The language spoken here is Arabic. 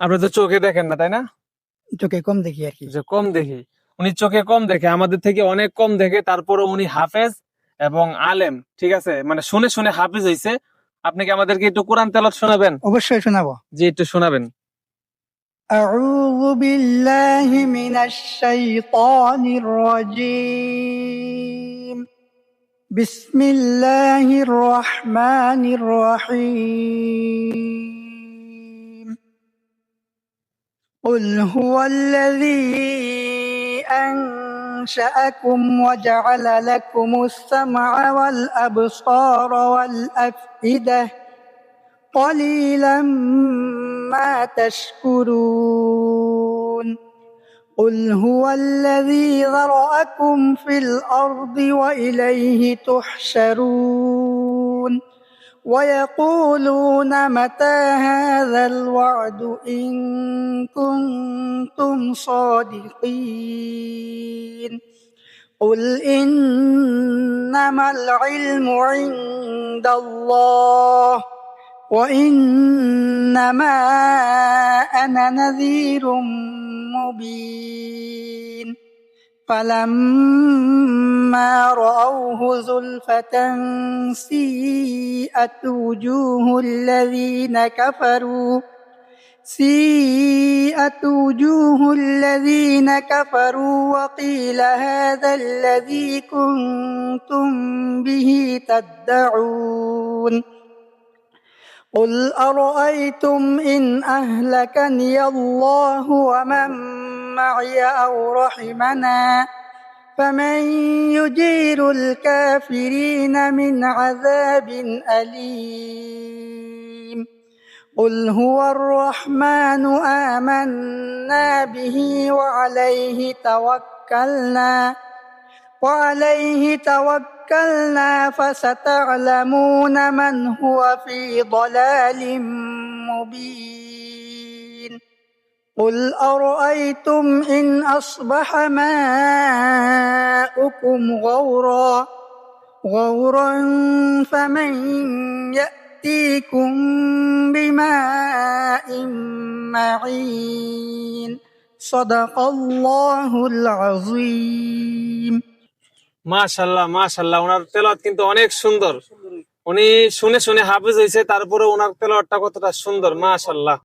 আপনি তো চোখে দেখেন না, তাই না? চোখে কম দেখি আর কি। যে কম দেখি, উনি চোখে কম দেখে, আমাদের থেকে অনেক কম দেখে, তারপরে উনি হাফেজ এবং আলেম, ঠিক আছে, মানে শুনে শুনে হাফেজ হইছে। আপনি কি আমাদেরকে একটু কোরআন তেলাওয়াত শোনাবেন? অবশ্যই শোনাবো। জি, একটু শোনাবেন। أعوذ بالله من الشيطان الرجيم. بسم الله الرحمن الرحيم. قل هو الذي أنشأكم وجعل لكم السمع والأبصار والأفئدة قليلا ما تشكرون. قل هو الذي ذرأكم في الأرض وإليه تحشرون. ويقولون متى هذا الوعد إن كنتم صادقين. قل إنما العلم عند الله وإنما أنا نذير مبين. فلما رأوه زلفة سيئت وجوه الذين كفروا وقيل هذا الذي كنتم به تدعون. قل أرأيتم إن أهلكني الله ومن معي أو رحمنا فمن يجير الكافرين من عذاب أليم. قل هو الرحمن آمنا به وعليه توكلنا فستعلمون من هو في ضلال مبين. قل أرأيتم إن أصبح ماؤكم غورا فمن يأتيكم بماء معين. صدق الله العظيم. মাশাআল্লাহ, মাশাআল্লাহ, ওনার তেলাওয়াত কিন্তু অনেক সুন্দর। উনি শুনে শুনে হাফেজ হয়েছে, তারপরে ওনার তেলাওয়াতটা কতটা সুন্দর, মাশাআল্লাহ।